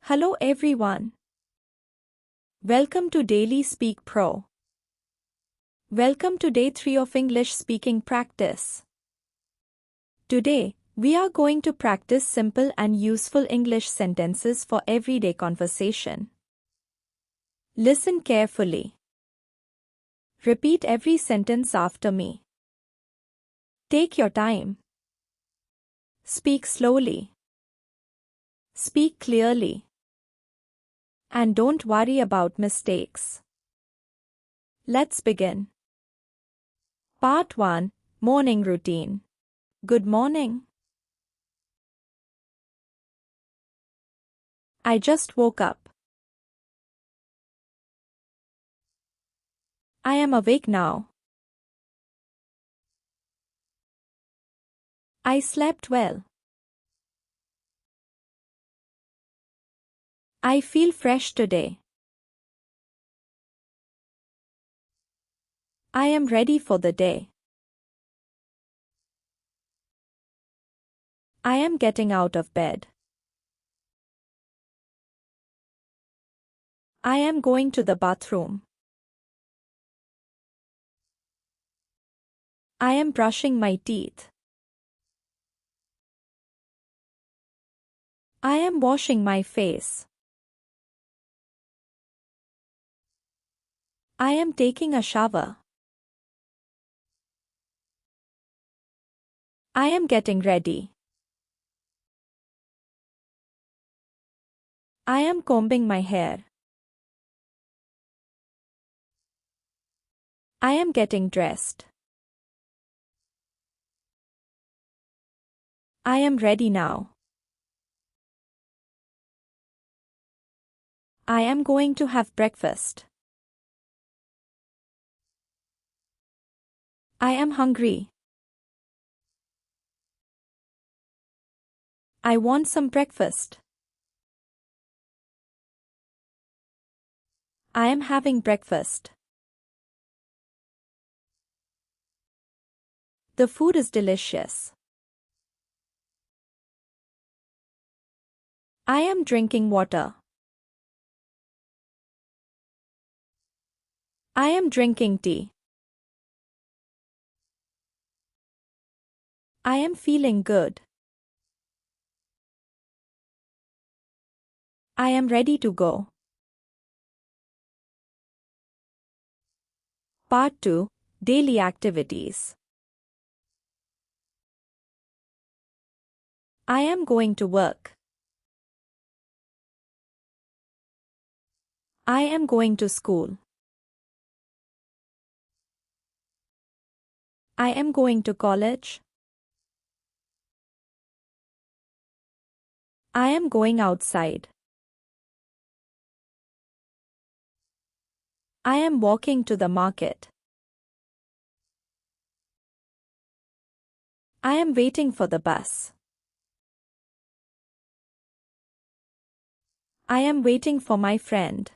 Hello everyone. Welcome to Daily Speak Pro. Welcome to day 3 of English speaking practice. Today, we are going to practice simple and useful English sentences for everyday conversation. Listen carefully. Repeat every sentence after me. Take your time. Speak slowly. Speak clearly. And don't worry about mistakes. Let's begin. Part 1, Morning Routine. Good morning. I just woke up. I am awake now. I slept well. I feel fresh today. I am ready for the day. I am getting out of bed. I am going to the bathroom. I am brushing my teeth. I am washing my face. I am taking a shower. I am getting ready. I am combing my hair. I am getting dressed. I am ready now. I am going to have breakfast. I am hungry. I want some breakfast. I am having breakfast. The food is delicious. I am drinking water. I am drinking tea. I am feeling good. I am ready to go. Part 2, Daily Activities. I am going to work. I am going to school. I am going to college. I am going outside. I am walking to the market. I am waiting for the bus. I am waiting for my friend.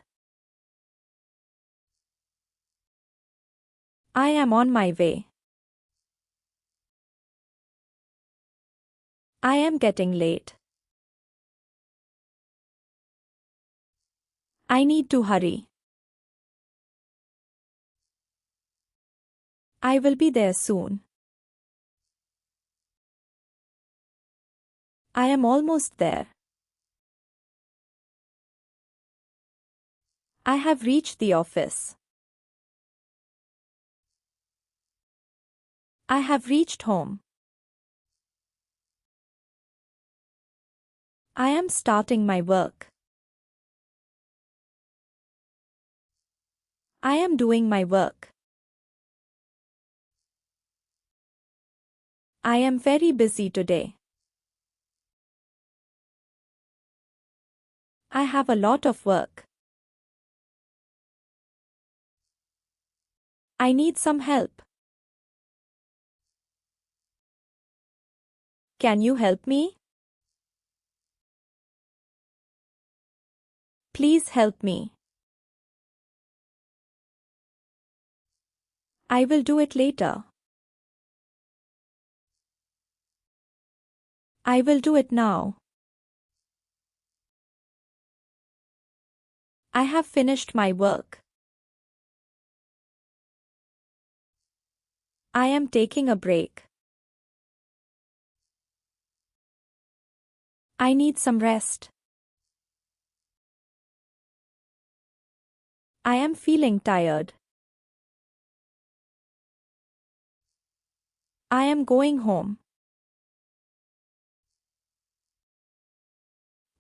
I am on my way. I am getting late. I need to hurry. I will be there soon. I am almost there. I have reached the office. I have reached home. I am starting my work. I am doing my work. I am very busy today. I have a lot of work. I need some help. Can you help me? Please help me. I will do it later. I will do it now. I have finished my work. I am taking a break. I need some rest. I am feeling tired. I am going home.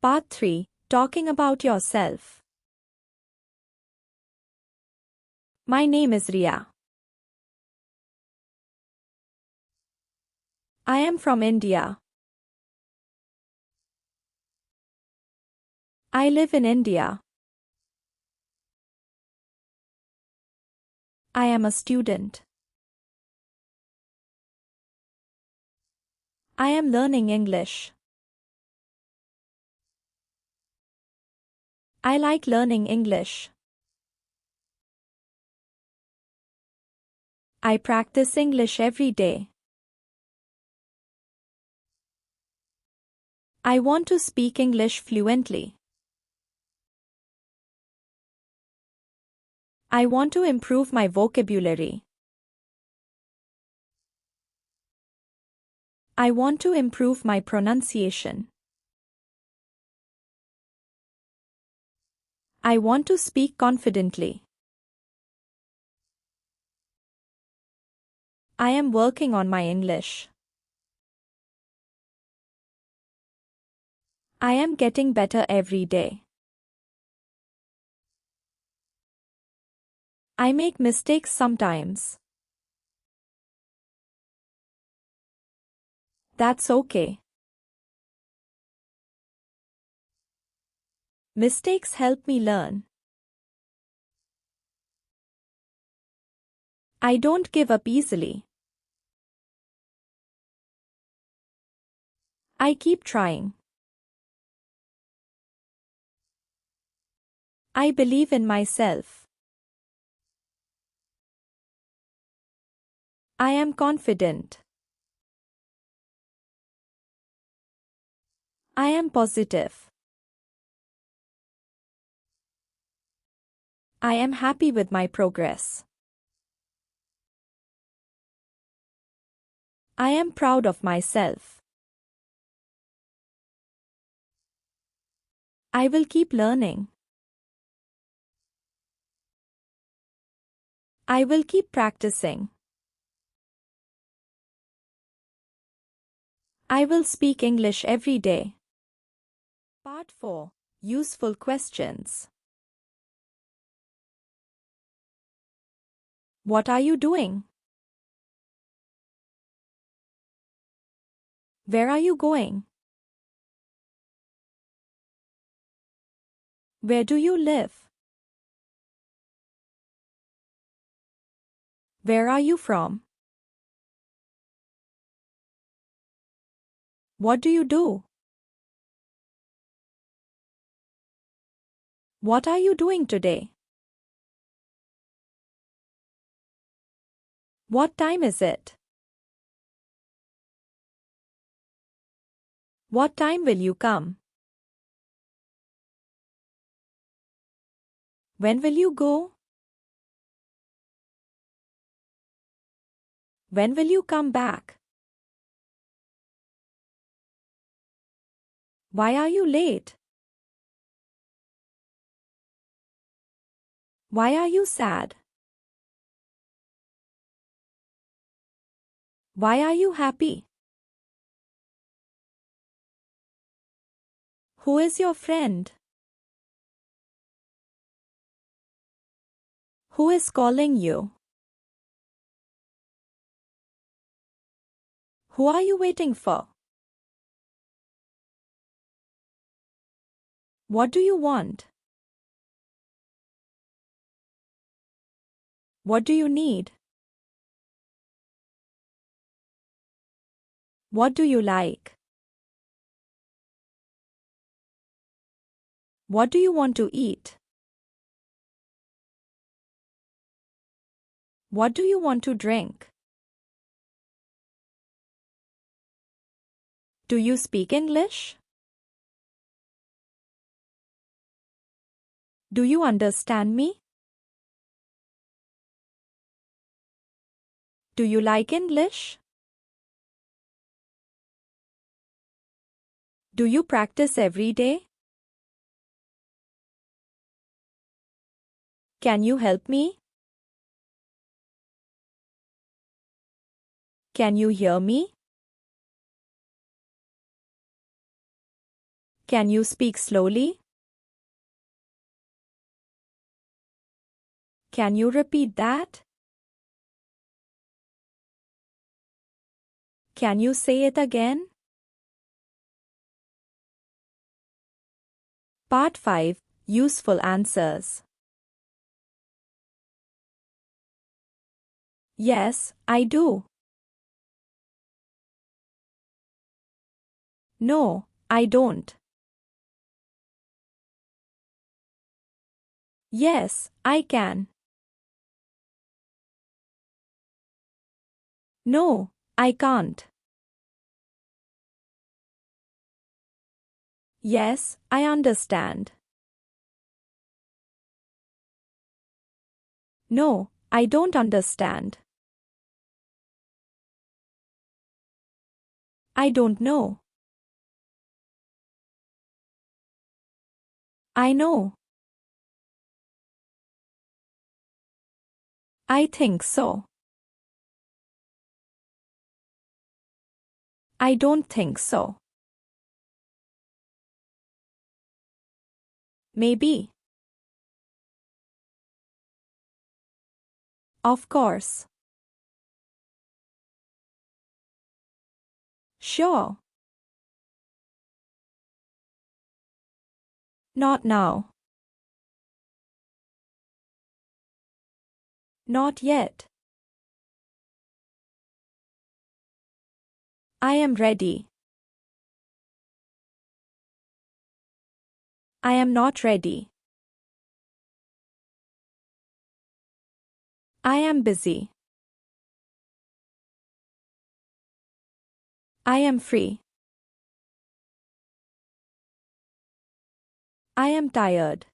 Part 3. Talking about yourself. My name is Ria. I am from India. I live in India. I am a student. I am learning English. I like learning English. I practice English every day. I want to speak English fluently. I want to improve my vocabulary. I want to improve my pronunciation. I want to speak confidently. I am working on my English. I am getting better every day. I make mistakes sometimes. That's okay. Mistakes help me learn. I don't give up easily. I keep trying. I believe in myself. I am confident. I am positive. I am happy with my progress. I am proud of myself. I will keep learning. I will keep practicing. I will speak English every day. Part 4. Useful questions. What are you doing? Where are you going? Where do you live? Where are you from? What do you do? What are you doing today? What time is it? What time will you come? When will you go? When will you come back? Why are you late? Why are you sad? Why are you happy? Who is your friend? Who is calling you? Who are you waiting for? What do you want? What do you need? What do you like? What do you want to eat? What do you want to drink? Do you speak English? Do you understand me? Do you like English? Do you practice every day? Can you help me? Can you hear me? Can you speak slowly? Can you repeat that? Can you say it again? Part 5. Useful answers. Yes, I do. No, I don't. Yes, I can. No, I can't. Yes, I understand. No, I don't understand. I don't know. I know. I think so. I don't think so. Maybe. Of course. Sure. Not now. Not yet. I am ready. I am not ready. I am busy. I am free. I am tired.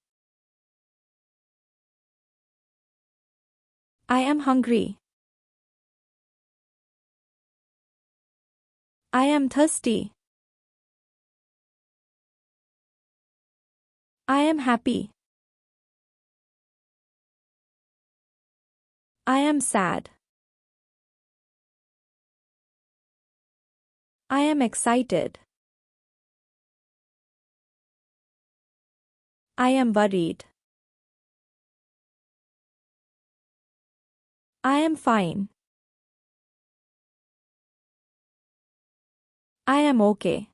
I am hungry. I am thirsty. I am happy. I am sad. I am excited. I am worried. I am fine. I am okay.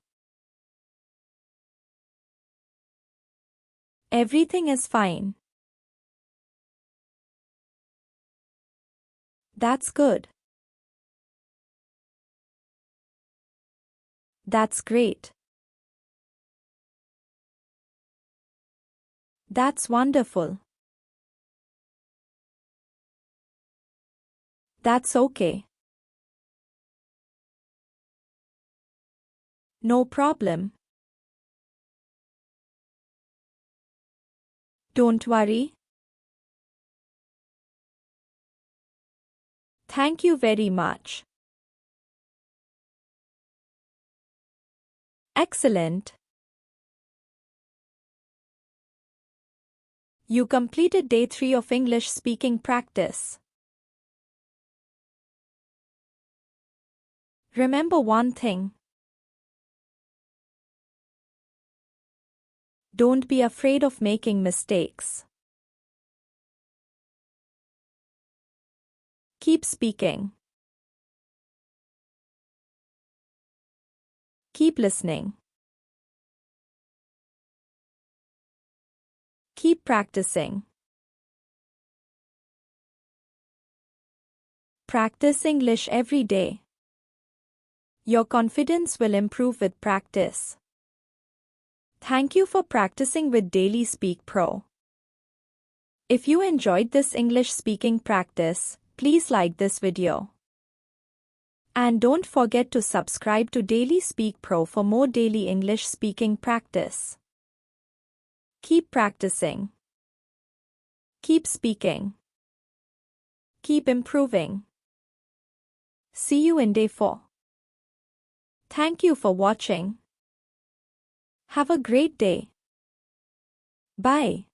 Everything is fine. That's good. That's great. That's wonderful. That's okay. No problem. Don't worry. Thank you very much. Excellent. You completed day 3 of English speaking practice. Remember one thing. Don't be afraid of making mistakes. Keep speaking. Keep listening. Keep practicing. Practice English every day. Your confidence will improve with practice. Thank you for practicing with Daily Speak Pro. If you enjoyed this English speaking practice, please like this video. And don't forget to subscribe to Daily Speak Pro for more daily English speaking practice. Keep practicing. Keep speaking. Keep improving. See you in day 4. Thank you for watching. Have a great day. Bye.